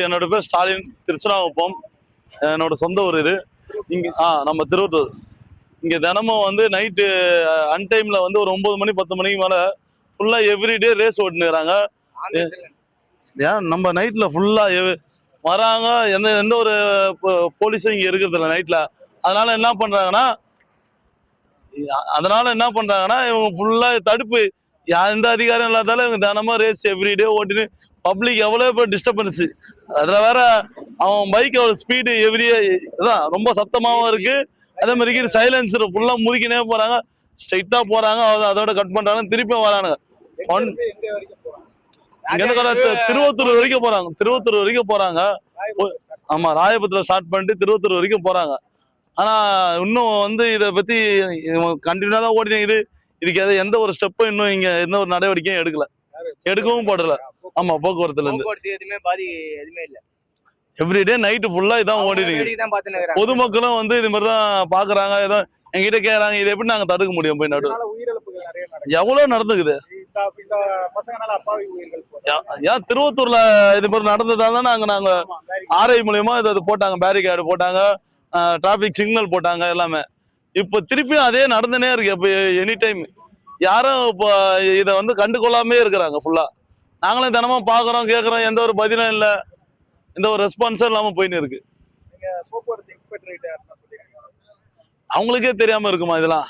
என்னோட பேர் ஸ்டாலின், திருச்சிராப்பள்ளி. என்னோட சொந்த ஊர் இது. இங்க நம்ம திருவள்ளூர். இங்க தினமும் வந்து நைட்டு அன்டைம்ல வந்து ஒரு 9 மணி 10 மணிக்கு மேல ஃபுல்லா எவ்ரிடே ரேஸ் ஓட்டுனுறாங்க. ஏன் நம்ம நைட்ல ஃபுல்லா வராங்க. எந்த ஒரு போலீஸும் இங்க இருக்கிறது இல்லை நைட்ல. அதனால என்ன பண்றாங்கன்னா இவங்க ஃபுல்லா தடுப்பு எந்த அதிகாரம் இல்லாதால இவங்க தினமும் ரேஸ் எவ்ரிடே ஓட்டின்னு பப்ளிக் எவ்வளவு பேர் டிஸ்டர்பன்ஸ். அதுல வேற அவன் பைக் அவ்வளவு ஸ்பீடு தான் ரொம்ப சத்தமாவும் இருக்கு. அதே மாதிரி சைலன்சர் ஃபுல்லா முறுக்கினே போறாங்க. ஸ்ட்ரைட்டா போறாங்க, அதோட கட் பண்றாங்க, திருப்பியும் வரானுங்க. திருவத்தூர் வரைக்கும் போறாங்க. ஆமா, ராயபுரத்துல ஸ்டார்ட் பண்ணிட்டு திருவத்தூர் வரைக்கும் போறாங்க. ஆனா இன்னும் வந்து இதை பத்தி கண்டினியூவா தான் ஓடினது. இதுக்கு எந்த ஒரு ஸ்டெப்பும் இன்னும் இங்க எந்த ஒரு நடவடிக்கையும் எடுக்கவும் போடல. ஆமா, போக்குவரத்துல இருந்து எதுவுமே இல்ல. எவ்ரிடே நைட்டு ஃபுல்லா இதான் ஓடிடுங்க. பொதுமக்களும் வந்து இது மாதிரிதான் பாக்குறாங்க. ஏதோ எங்கிட்ட கேக்குறாங்க, இதை எப்படி நாங்க தடுக்க முடியும்? போய் நடு எவ்வளவு நடந்துக்குது. ஏன் திருவத்தூர்ல இது மாதிரி நடந்ததாதான் நாங்க ஆர்ஐ மூலியமா இதை போட்டாங்க, பேரிகேடு போட்டாங்க, டிராபிக் சிக்னல் போட்டாங்க எல்லாமே. இப்ப திருப்பியும் அதே நடந்துனே இருக்கு. இப்ப எனி டைம் யாரும் இப்போ இதை வந்து கண்டுகொள்ளாமே இருக்கிறாங்க ஃபுல்லா. நாங்களும் தினமும் பாக்குறோம், கேட்கறோம், எந்த ஒரு பதிலும் இல்லை, எந்த ஒரு ரெஸ்பான்ஸும் இல்லாம போயின்னு இருக்கு. அவங்களுக்கே தெரியாம இருக்குமா இதெல்லாம்?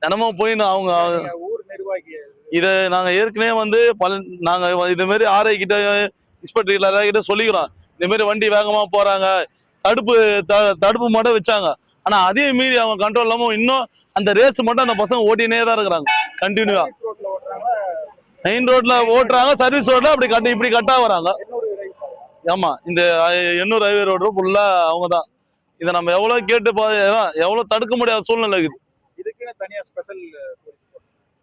தினமும் போயின்னு அவங்க இதை நாங்க ஏற்கனவே வந்து நாங்க இது மாதிரி ஆர்ஐ கிட்ட இன்ஸ்பெக்டர் கிட்ட சொல்லிக்கிறோம். இந்த மாதிரி வண்டி வேகமா போறாங்க, தடுப்பு மட்டும் வச்சாங்க. ஆனா அதே மீறி அவங்க கண்ட்ரோல் இல்லாம இன்னும் அந்த ரேஸ் மட்டும் அந்த பசங்க ஓட்டினே தான் இருக்கிறாங்க கண்டினியூவா. மெயின் ரோட்ல ஓட்டுறாங்க, சர்வீஸ் ரோட்ல இப்படி கட்டா வராங்க. ஆமா, இந்த எண்ணூர் ஹைவே ரோடு ஃபுல்லா அவங்கதான். இதை நம்ம எவ்வளவு கேட்டு எவ்வளவு தடுக்க முடியாத சூழ்நிலை இருக்குது.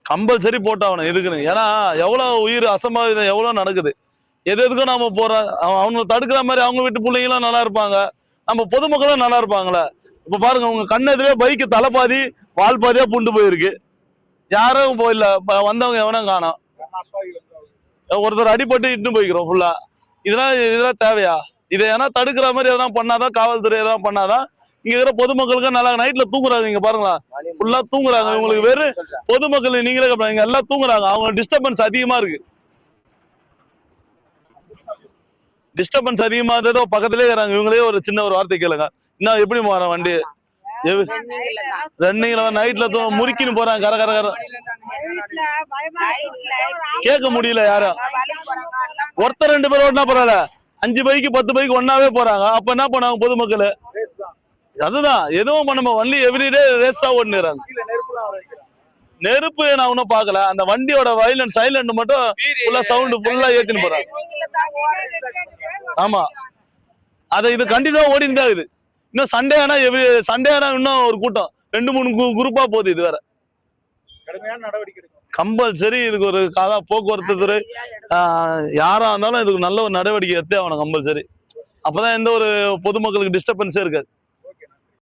கம்பல்சரி போட்டாகணும் இதுக்குன்னு. ஏன்னா எவ்வளவு உயிர் அசம்பாவிதம் எவ்வளவு நடக்குது. எதுக்கும் நாம போறோம். அவங்க தடுக்கிற மாதிரி அவங்க வீட்டு பிள்ளைங்களும் நல்லா இருப்பாங்க, நம்ம பொதுமக்களும் நல்லா இருப்பாங்களே. இப்ப பாருங்க, உங்க கண்ணு எதிரே பைக்கு தலைப்பாதி வால் பாதியா புண்டு போயிருக்கு. யாரும் போயில, வந்தவங்க எவனும் காணோம். ஒருத்தர் அடிபட்டு இட்டு போய்க்கிறோம் ஃபுல்லா. இதெல்லாம் தேவையா? இதை ஏன்னா தடுக்கிற மாதிரி எதனா பண்ணாதான், காவல்துறை எதனா பண்ணாதான் இங்க இருக்கிற பொதுமக்களுக்கு நல்லா. நைட்ல தூங்குறாங்க, இங்க பாருங்களா ஃபுல்லா தூங்குறாங்க. இவங்களுக்கு வெறும் பொதுமக்கள் நீங்களே இங்க எல்லாம் தூங்குறாங்க. அவங்க டிஸ்டர்பன்ஸ் அதிகமா இருக்கு. டிஸ்டர்பன்ஸ் அதிகமா இருந்ததோ பக்கத்திலே இருக்கிறாங்க. இவங்களே ஒரு சின்ன ஒரு வார்த்தை கேளுங்க, இன்னும் எப்படி போறேன் வண்டி ரன்னிங்ல நைட்ல முறுக்கின்னு போறாங்க. கர கேட்க முடியல யாரும். ஒருத்தர் 2 பேர் ஓட்டினா பரவாயில்ல, 5 பைக்கு 10 பைக்கு ஒன்னாவே போறாங்க. அப்ப என்ன பண்ணுவாங்க பொதுமக்கள்? அதுதான் எதுவும் பண்ண வண்டி எவ்ரிடே ரேஸ் தான் ஓடுறாங்க. நெருப்பு நான் ஒன்னும் பாக்கல. அந்த வண்டியோட வைலண்ட் சைலண்ட் மட்டும் ஃபுல்லா சவுண்ட் ஃபுல்லா ஏத்தின்னு போறாங்க. ஆமா, அதை இது கண்டினியூவா ஓடின்னு தான் இது. இன்னும் சண்டே ஆனா இன்னும் ஒரு கூட்டம் 2-3 குரூப்பா போகுது. இது வேற கம்பல்சரி இதுக்கு ஒரு போக்குவரத்து துறை யாரா இருந்தாலும் இதுக்கு நல்ல ஒரு நடவடிக்கை எடுத்தே ஆகணும் கம்பல்சரி. அப்பதான் எந்த ஒரு பொதுமக்களுக்கு டிஸ்டர்பன்ஸே இருக்காது.